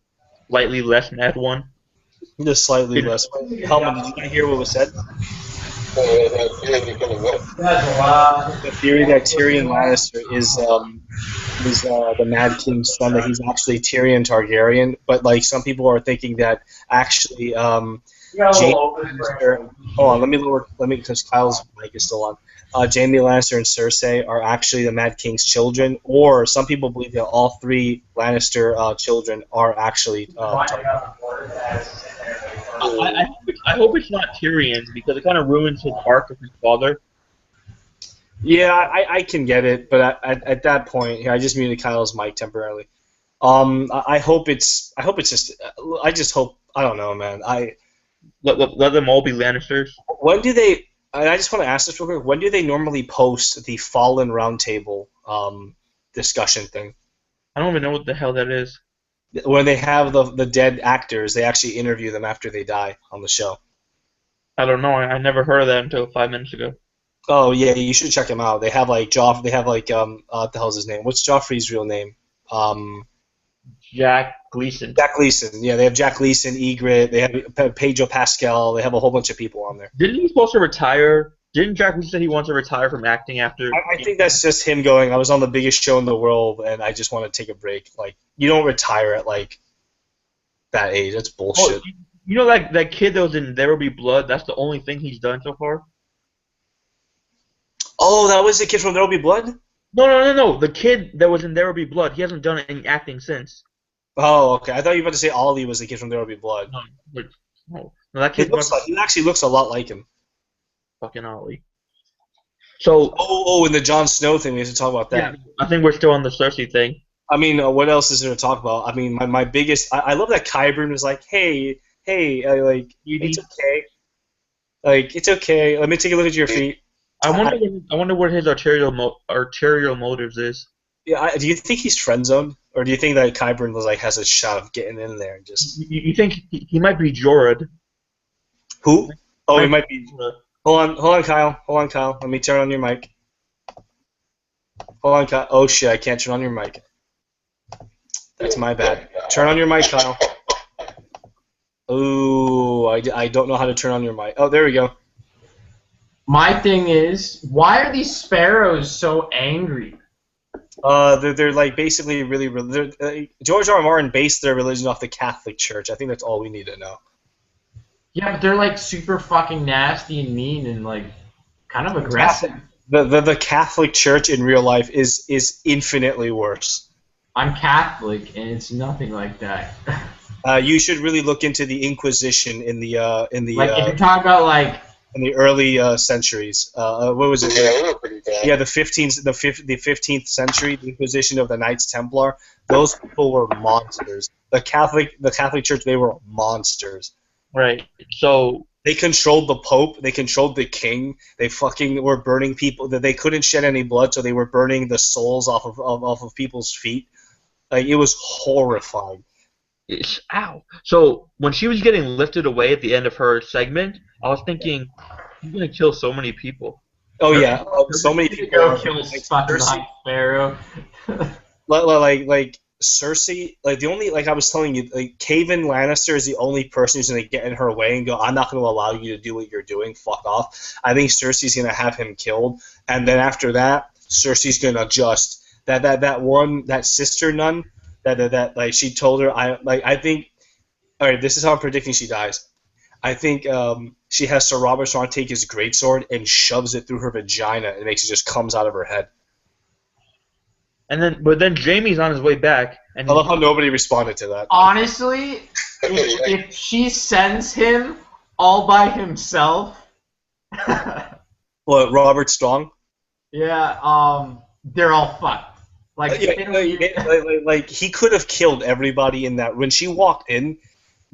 slightly less mad one. Just slightly less. Helmut, did you not hear what was said? That's a lot. The theory that Tyrion Lannister is the Mad King's son, that he's actually Tyrion Targaryen, but some people are thinking that actually Jaime Lannister. Hold on, let me because Kyle's mic is still on. Jaime Lannister and Cersei are actually the Mad King's children, or some people believe that all 3 Lannister children are actually Targaryen. I hope it's not Tyrion, because it kind of ruins his arc of his father. Yeah, I can get it, but at that point, I just muted Kyle's mic temporarily. I hope it's just. I just hope. I don't know, man. Let them all be Lannisters. When do they? And I just want to ask this real quick. When do they normally post the Fallen Roundtable discussion thing? I don't even know what the hell that is. When they have the dead actors, they actually interview them after they die on the show. I don't know. I never heard of that until 5 minutes ago. Oh yeah, you should check them out. They have Joff. They have what the hell's his name? What's Joffrey's real name? Jack Gleason. Jack Gleason. Yeah, they have Jack Gleason, Ygritte. They have Pedro Pascal. They have a whole bunch of people on there. Didn't he supposed to retire? Didn't Jack Gleason say he wants to retire from acting after? I think that's just him going, I was on the biggest show in the world, and I just want to take a break. You don't retire at that age. That's bullshit. Oh, you know that kid that was in There Will Be Blood? That's the only thing he's done so far. Oh, that was the kid from There Will Be Blood? No. The kid that was in There Will Be Blood. He hasn't done any acting since. Oh, okay. I thought you were about to say Ollie was the kid from There Will Be Blood. No, that kid he actually looks a lot like him. Fucking Ollie. So. Oh, and the Jon Snow thing. We have to talk about that. Yeah, I think we're still on the Cersei thing. I mean, what else is there to talk about? I mean, my biggest. I love that Qyburn was like, hey, like it's okay. Like it's okay. Let me take a look at your feet. I wonder what his arterial motives is. Yeah, do you think he's friend zoned, or do you think that Qyburn was like has a shot of getting in there and just? You think he might be Jorad? Who? Oh, he might be. Hold on, Kyle. Let me turn on your mic. Hold on, Kyle. Oh shit, I can't turn on your mic. That's my bad. Turn on your mic, Kyle. Ooh, I don't know how to turn on your mic. Oh, there we go. My thing is, why are these sparrows so angry? They're like basically really George R. R. Martin based their religion off the Catholic Church. I think that's all we need to know. Yeah, but they're like super fucking nasty and mean and like kind of aggressive. The Catholic Church in real life is infinitely worse. I'm Catholic and it's nothing like that. You should really look into the Inquisition in the like if you talk about like in the early centuries. What was it? Yeah, they were pretty bad. Yeah, the 15th century, the Inquisition of the Knights Templar. Those people were monsters. The Catholic Church, they were monsters. Right. So they controlled the Pope. They controlled the King. They fucking were burning people. They couldn't shed any blood, so they were burning the souls off of people's feet. Like it was horrifying. Ow. So when she was getting lifted away at the end of her segment, I was thinking, she's gonna kill so many people. Oh yeah, so many people. Go kill fucking High Sparrow. like Cersei, like the only, like I was telling you, like Kaven Lannister is the only person who's gonna get in her way and go, I'm not gonna allow you to do what you're doing. Fuck off. I think Cersei's gonna have him killed, and then after that, Cersei's gonna just that sister nun. That like she told her I think all right, this is how I'm predicting she dies. I think she has Sir Robert Strong take his greatsword and shoves it through her vagina and makes it just comes out of her head. But then Jaime's on his way back, and I love how nobody responded to that. Honestly, if she sends him all by himself, What, Robert Strong? Yeah, they're all fucked. Like he could have killed everybody in that. When she walked in,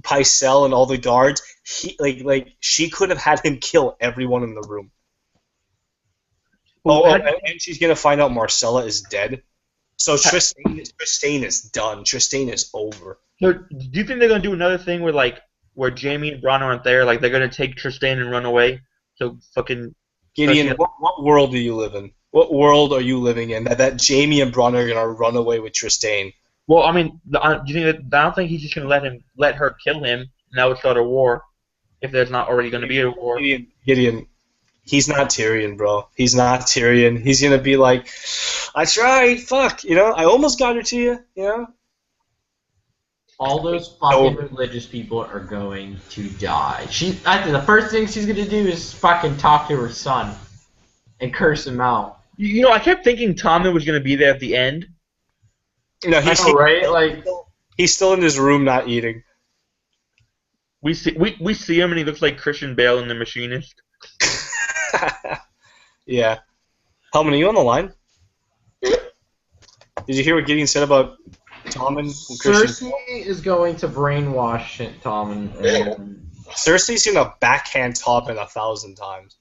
Pycelle and all the guards, she could have had him kill everyone in the room. And she's gonna find out Marcella is dead. So Trystane is done. Trystane is over. So, do you think they're gonna do another thing where Jaime and Bronn aren't there? Like they're gonna take Trystane and run away? So fucking Gideon, what world do you live in? What world are you living in that Jaime and Bronn are gonna run away with Trystane? Well, I mean, do you think I don't think he's just gonna let her kill him, and that would start a war, if there's not already gonna be a war. Gideon, he's not Tyrion, bro. He's not Tyrion. He's gonna be like, I tried, fuck, I almost got her to you, All those fucking religious people are going to die. I think the first thing she's gonna do is fucking talk to her son and curse him out. I kept thinking Tommen was gonna be there at the end. He's right. Like he's still in his room not eating. We see him and he looks like Christian Bale in The Machinist. Yeah. Hellman, are you on the line? Yeah. Did you hear what Gideon said about Tommen and Christian? Cersei is going to brainwash Tommen. Cersei's gonna backhand Tommen 1,000 times.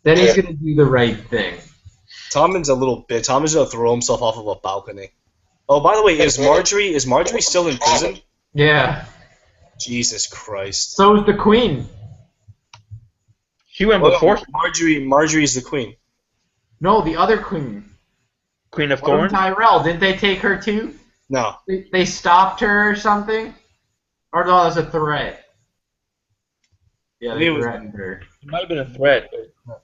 Then he's gonna do the right thing. Tommen's a little bitch. Tommen's gonna throw himself off of a balcony. Oh, by the way, is Marjorie still in prison? Yeah. Jesus Christ. So is the queen. She went before. Marjorie's the queen. No, the other queen. Queen of Thorns? Tyrell. Didn't they take her too? No. They stopped her or something? Or no, it was a threat. Yeah, they threatened her. It might have been a threat.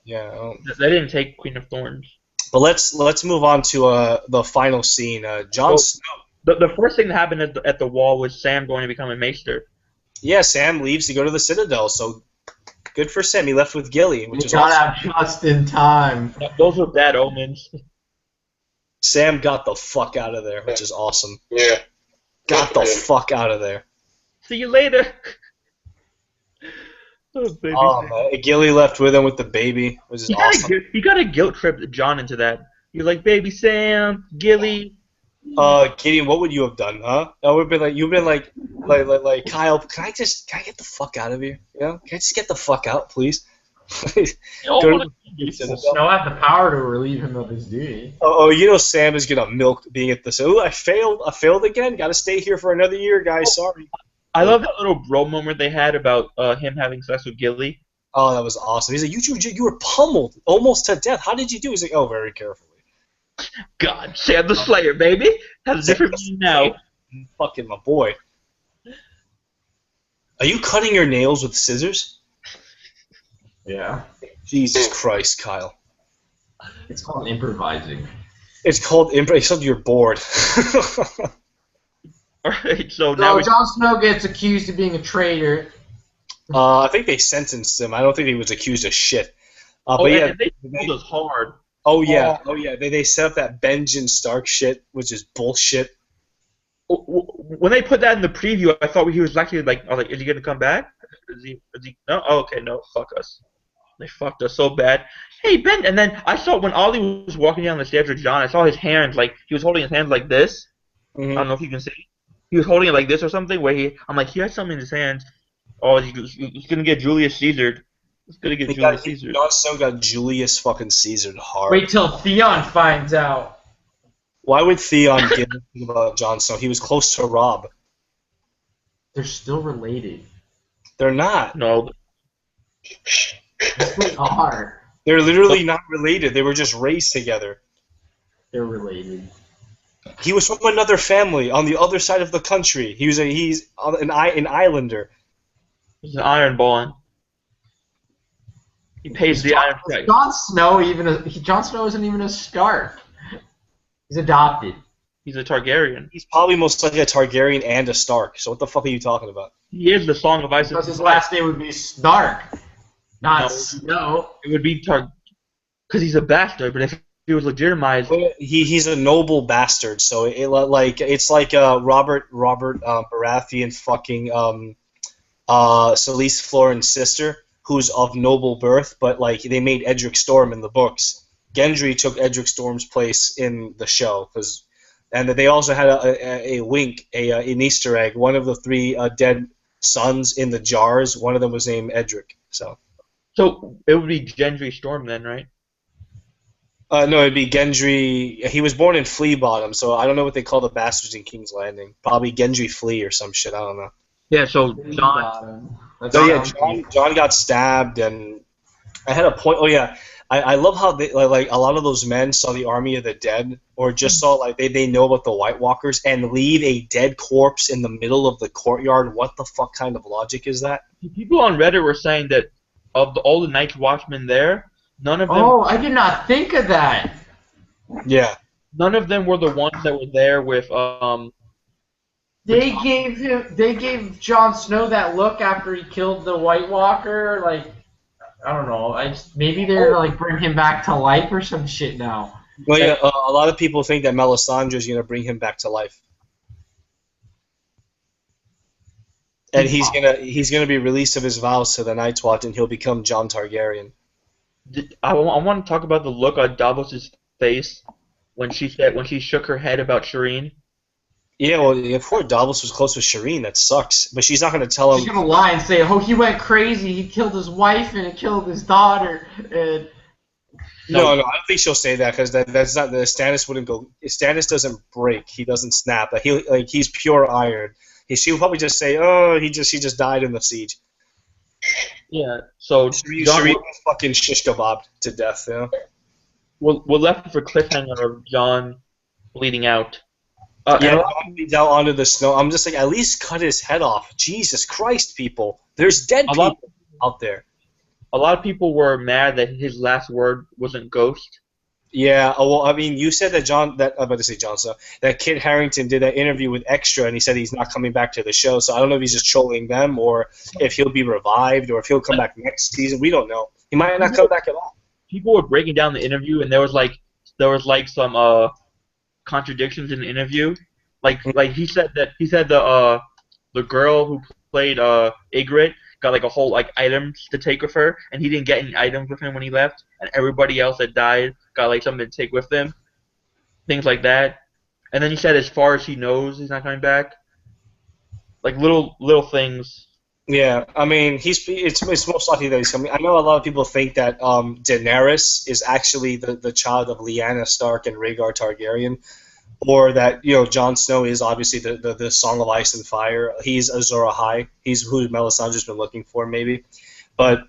Yeah. They didn't take Queen of Thorns. But let's move on to the final scene. Jon Snow. The first thing that happened at the wall was Sam going to become a maester. Yeah, Sam leaves to go to the Citadel, so good for Sam. He left with Gilly, which is got awesome. out just in time. Those were bad omens. Sam got the fuck out of there, which is awesome. Yeah. Got the fuck out of there. See you later. Baby. Man. Gilly left with him with the baby, which is awesome. He got a guilt trip John into that. He was like, baby Sam, Gilly, Gideon, what would you have done, huh? I would have been like, you've been like Kyle. Can I get the fuck out of here? You know, can I just get the fuck out, please? You all Go to wanna see this. the- Snow had the power to relieve him of his duty. Oh, you know Sam is gonna milk being at the. Oh, I failed again. Got to stay here for another year, guys. Sorry. I love that little bro moment they had about him having sex with Gilly. Oh, that was awesome. He's like, you were pummeled almost to death. How did you do? He's like, oh, very carefully. God, Sam the Slayer, baby, has a different meaning now. Fucking my boy. Are you cutting your nails with scissors? Yeah. Jesus Christ, Kyle. It's called improvising. It's called except you're bored. All right, so now So we. Jon Snow gets accused of being a traitor. I think they sentenced him. I don't think he was accused of shit. Oh, But yeah, and they pulled us hard. oh yeah. They set up that Benjen Stark shit, which is bullshit. When they put that in the preview, I thought he was actually like, I was like, is he gonna come back? Is he? No. Oh, okay, no. Fuck us. They fucked us so bad. Hey Ben, and then I saw when Ollie was walking down the stairs with John, I saw his hands like he was holding his hands like this. Mhm. I don't know if you can see. He was holding it like this or something. I'm like, he has something in his hands. Oh, he's gonna get Julius Caesared. He's gonna get Julius Caesared. Jon Snow got Julius fucking Caesared hard. Wait till Theon finds out. Why would Theon give a thing about Jon Snow? He was close to Robb. They're still related. They're not. No, Yes, they are. They're literally not related. They were just raised together. They're related. He was from another family on the other side of the country. He's an Islander. he's an Ironborn. He pays the iron price. Jon Snow isn't even a Stark. He's adopted. He's a Targaryen. He's probably most likely a Targaryen and a Stark. So what the fuck are you talking about? He is the Song of Ice and Because his Fire. last name would be Stark, not No. Snow. It would be because he's a bastard. But if he was legitimized, He's a noble bastard. So it's like Robert Baratheon fucking Selyse Florin's sister, who's of noble birth, but like they made Edric Storm in the books. Gendry took Edric Storm's place in the show, and they also had a wink, an Easter egg. One of the three dead sons in the jars, one of them was named Edric. So it would be Gendry Storm then, right? no, it'd be Gendry. He was born in Flea Bottom, so I don't know what they call the bastards in King's Landing. Probably Gendry Flea or some shit. I don't know. Yeah. So John. So yeah, John got stabbed, and I had a point. Oh yeah, I love how they like a lot of those men saw the army of the dead, or just saw like they know about the White Walkers and leave a dead corpse in the middle of the courtyard. What the fuck kind of logic is that? People on Reddit were saying that of all the Night's Watchmen there, none of them. Oh, I did not think of that. Yeah. None of them were the ones that were there with They gave Jon Snow that look after he killed the White Walker. Like, I don't know. Maybe they're gonna like bring him back to life or some shit now. Well, yeah. A lot of people think that Melisandre is gonna bring him back to life, and he's gonna be released of his vows to the Night's Watch, and he'll become Jon Targaryen. I want to talk about the look on Davos' face when she shook her head about Shireen. Yeah, well, poor Davos was close with Shireen. That sucks. But she's not going to tell She's him. gonna lie and say, "Oh, he went crazy. He killed his wife and he killed his daughter." And No, I don't think she'll say that because that's not. Stannis wouldn't go. Stannis doesn't break. He doesn't snap. He's pure iron. She would probably just say, "Oh, he just died in the siege." Yeah. So Shireen John, was fucking shish kebabbed to death. You know. we're left for cliffhanger of John bleeding out. Yeah, John leads out onto the snow. I'm just like, at least cut his head off. Jesus Christ, people! There's dead people out there. A lot of people were mad that his last word wasn't ghost. Yeah, well, I mean, you said that I'm about to say Jon Snow, that Kit Harington did that interview with Extra, and he said he's not coming back to the show. So I don't know if he's just trolling them, or if he'll be revived, or if he'll come back next season. We don't know. He might not come back at all. People were breaking down the interview, and there was some contradictions in the interview. Like he said the girl who played Ygritte got like a whole like items to take with her, and he didn't get any items with him when he left, and everybody else that died got like something to take with them, things like that. And then he said, as far as he knows, he's not coming back. Like little things. Yeah, I mean, it's most likely that he's coming. I know a lot of people think that Daenerys is actually the child of Lyanna Stark and Rhaegar Targaryen, or that Jon Snow is obviously the Song of Ice and Fire. He's Azor Ahai. He's who Melisandre's been looking for, maybe. But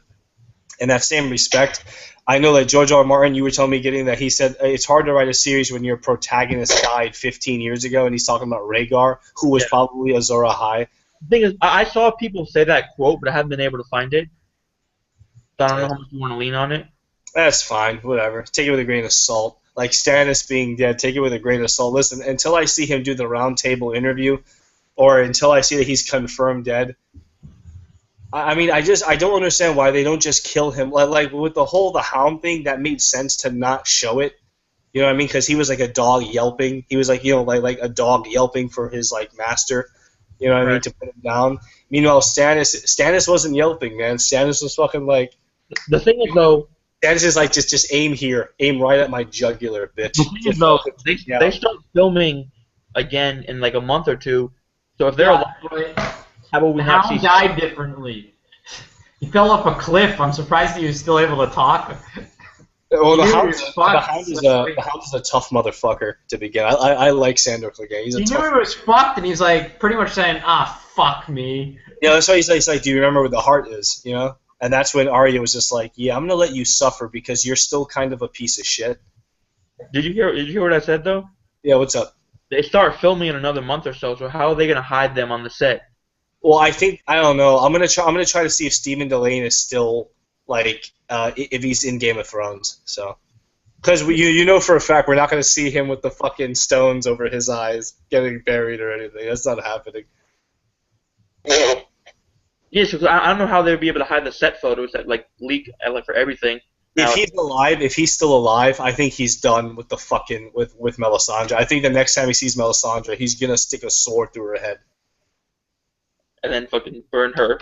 in that same respect, I know that George R. R. Martin, you were telling me getting that he said it's hard to write a series when your protagonist died 15 years ago, and he's talking about Rhaegar, who was probably Azor Ahai. The thing is, I saw people say that quote, but I haven't been able to find it. So I don't know how much you want to lean on it. That's fine, whatever. Take it with a grain of salt. Like Stannis being dead, take it with a grain of salt. Listen, until I see him do the round table interview, or until I see that he's confirmed dead, I mean, I don't understand why they don't just kill him. Like with the Hound thing, that made sense to not show it. You know what I mean? Because he was like a dog yelping. He was like like a dog yelping for his master. You know what I mean? To put him down. Meanwhile, Stannis wasn't yelping, man. Stannis was fucking like. The thing is, though. Stannis is like, just aim here, aim right at my jugular, bitch. The thing is, though, they start filming again in like a month or two. So if they're alive, how about we not see? He died differently. He fell off a cliff. I'm surprised he was still able to talk. Well, the Hound is a tough motherfucker to begin. I like Sandor Clegane. He knew he was fucked, and he's like pretty much saying, fuck me. Yeah, that's why he's like, do you remember where the heart is? You know? And that's when Arya was just like, yeah, I'm going to let you suffer because you're still kind of a piece of shit. Did you hear what I said, though? Yeah, what's up? They start filming in another month or so how are they going to hide them on the set? Well, I don't know. I'm gonna try to see if Stephen Delane is still if he's in Game of Thrones. So, because you know for a fact we're not gonna see him with the fucking stones over his eyes getting buried or anything. That's not happening. No. Yes, because I don't know how they'd be able to hide the set photos that leak for everything. If he's still alive, I think he's done with the fucking with Melisandre. I think the next time he sees Melisandre, he's gonna stick a sword through her head. And then fucking burn her.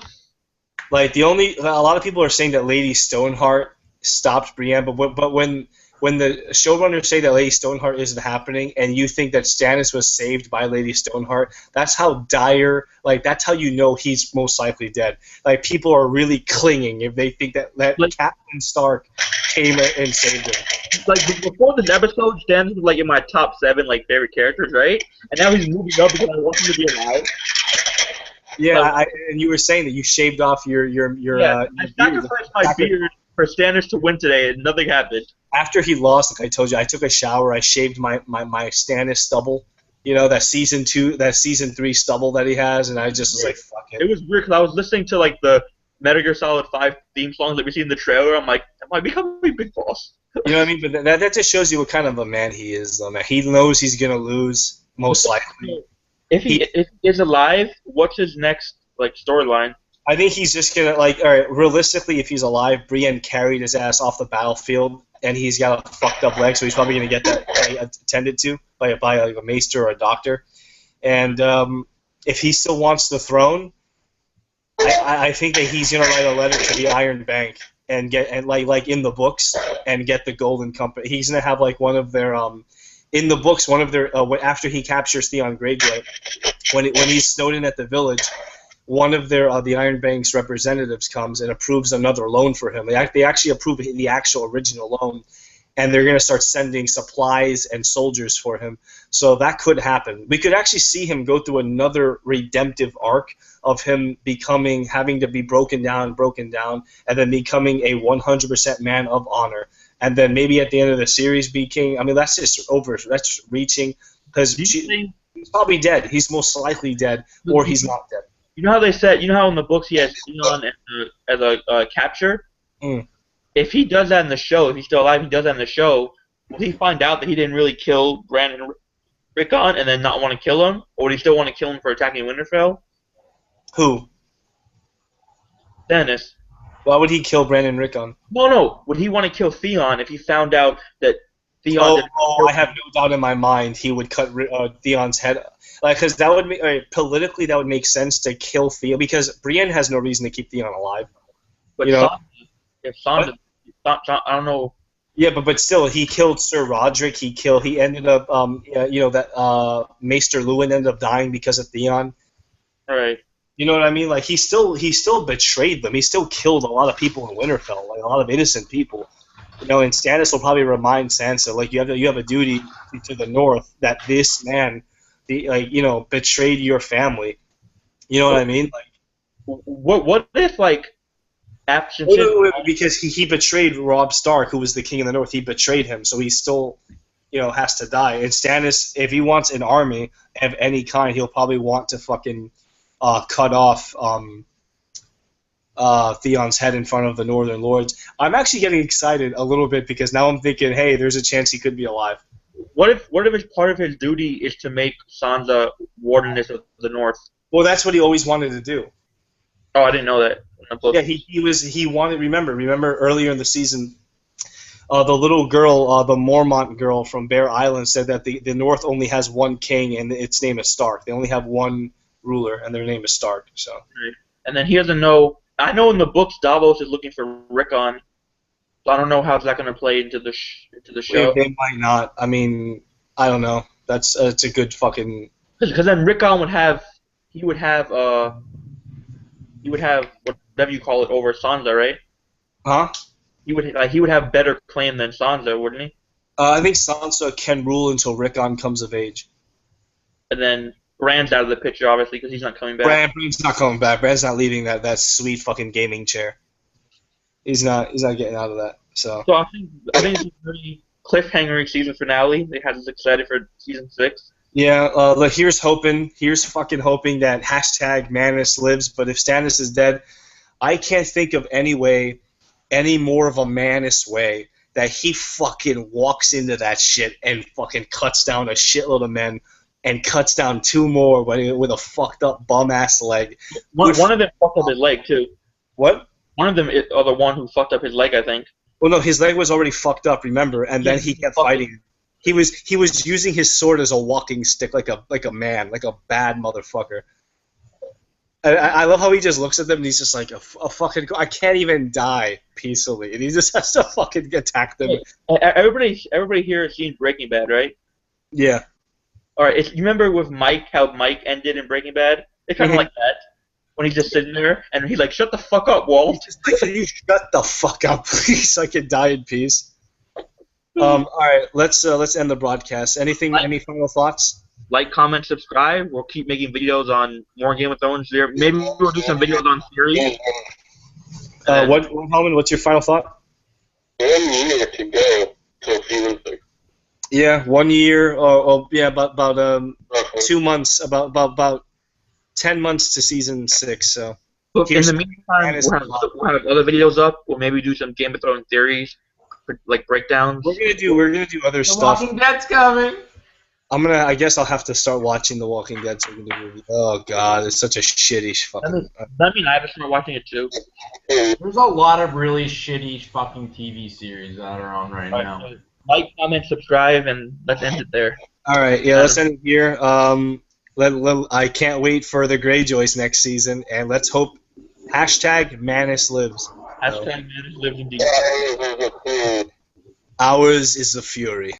Like a lot of people are saying that Lady Stoneheart stopped Brienne, but when the showrunners say that Lady Stoneheart isn't happening, and you think that Stannis was saved by Lady Stoneheart, that's how dire. That's how you know he's most likely dead. Like people are really clinging if they think that Catelyn Stark came and saved him. Like before this episode, Stannis was in my top 7 favorite characters, right? And now he's moving up because I want him to be alive. Yeah, and you were saying that you shaved off your I sacrificed my beard for Stannis to win today, and nothing happened. After he lost, like I told you, I took a shower. I shaved my Stannis stubble. You know, that season 3 stubble that he has, and I just was like, fuck it. It was weird because I was listening to the Metal Gear Solid 5 theme songs that we see in the trailer. I'm like, am I becoming Big Boss? You know what I mean? But that just shows you what kind of a man he is, though, man. He knows he's gonna lose, most likely. If he is alive, what's his next storyline? I think he's just gonna all right. Realistically, if he's alive, Brienne carried his ass off the battlefield, and he's got a fucked up leg, so he's probably gonna get that attended to by a maester or a doctor. And if he still wants the throne, I think that he's gonna write a letter to the Iron Bank and get like in the books and get the Golden Company. He's gonna have one of their in the books, one of their after he captures Theon Greyjoy, when he's snowed in at the village, one of their the Iron Bank's representatives comes and approves another loan for him. They actually approve the actual original loan, and they're going to start sending supplies and soldiers for him. So that could happen. We could actually see him go through another redemptive arc of him having to be broken down, and then becoming a 100% man of honor. And then maybe at the end of the series be king. I mean, that's just that's reaching, because he's probably dead. He's most likely dead, or he's not dead. You know how they said, you know how in the books he has Theon as a capture? Mm. If he does that in the show, if he's still alive, he does that in the show, will he find out that he didn't really kill Brandon Rickon and then not want to kill him? Or would he still want to kill him for attacking Winterfell? Who? Stannis. Why would he kill Brandon Rickon? No. Would he want to kill Theon if he found out that Theon didn't I have no doubt in my mind he would cut Theon's head. Because that would politically that would make sense to kill Theon, because Brienne has no reason to keep Theon alive. But Sansa, I don't know. Yeah, but still, he killed Sir Roderick. He ended up that Maester Lewin ended up dying because of Theon. Right. You know what I mean? Like he still betrayed them. He still killed a lot of people in Winterfell, like a lot of innocent people. You know, and Stannis will probably remind Sansa, like you have a duty to the North that this man, betrayed your family. You know what I mean? Like, What if like absence? because he betrayed Robb Stark, who was the king of the North. He betrayed him, so he still, has to die. And Stannis, if he wants an army of any kind, he'll probably want to fucking cut off Theon's head in front of the Northern Lords. I'm actually getting excited a little bit because now I'm thinking, hey, there's a chance he could be alive. What if it's part of his duty is to make Sansa Wardeness of the North? Well, that's what he always wanted to do. Oh, I didn't know that. Yeah, he wanted. Remember earlier in the season, the little girl, the Mormont girl from Bear Island, said that the North only has one king and its name is Stark. They only have one ruler and their name is Stark. So. Right. And then he doesn't know. I know in the books Davos is looking for Rickon, so I don't know how's that going to play into the show. They might not. I mean, I don't know. It's a good fucking. Because then Rickon would have whatever you call it over Sansa, right? Huh? He would have better claim than Sansa, wouldn't he? I think Sansa can rule until Rickon comes of age. And then Bran's out of the picture, obviously, because he's not coming back. Bran's not coming back. Bran's not leaving that sweet fucking gaming chair. He's not getting out of that. So I think it's a very cliffhanger season finale. They had us excited for season 6. Yeah, here's fucking hoping that #Manus lives. But if Stannis is dead, I can't think of any more of a Manus way that he fucking walks into that shit and fucking cuts down a shitload of men and cuts down 2 more with a fucked up bum ass leg. One of them fucked up his leg too. What? One of them is the one who fucked up his leg, I think. Well, no, his leg was already fucked up. Remember, and then he kept fighting. He was using his sword as a walking stick, like a man, like a bad motherfucker. I love how he just looks at them and he's just like a fucking. I can't even die peacefully, and he just has to fucking attack them. Hey, everybody here has seen Breaking Bad, right? Yeah. All right. You remember with Mike how Mike ended in Breaking Bad? It's kind of like that when he's just sitting there and he's like, "Shut the fuck up, Walt." He's just like, "Can you shut the fuck up, please, so I can die in peace." All right, let's end the broadcast. Any final thoughts? Like, comment, subscribe. We'll keep making videos on more Game of Thrones. Maybe we'll do some videos on series. What's your final thought? 1 year to go till season 6. Yeah, 1 year. About 2 months. About 10 months to season 6. So. Look, in the meantime, we'll have other videos up. We'll maybe do some Game of Thrones theories, like breakdowns. We're gonna do other stuff. The Walking Dead's coming. I guess I'll have to start watching The Walking Dead so we can do review. Oh god, it's such a shitty fucking. I mean, I have to start watching it too. There's a lot of really shitty fucking TV series that are on right now. So like, comment, subscribe, and let's end it there. All right, yeah, let's end it here. I can't wait for the Greyjoys next season, and let's hope #Manus lives. #Manus lives indeed. Yeah, Ours is the fury.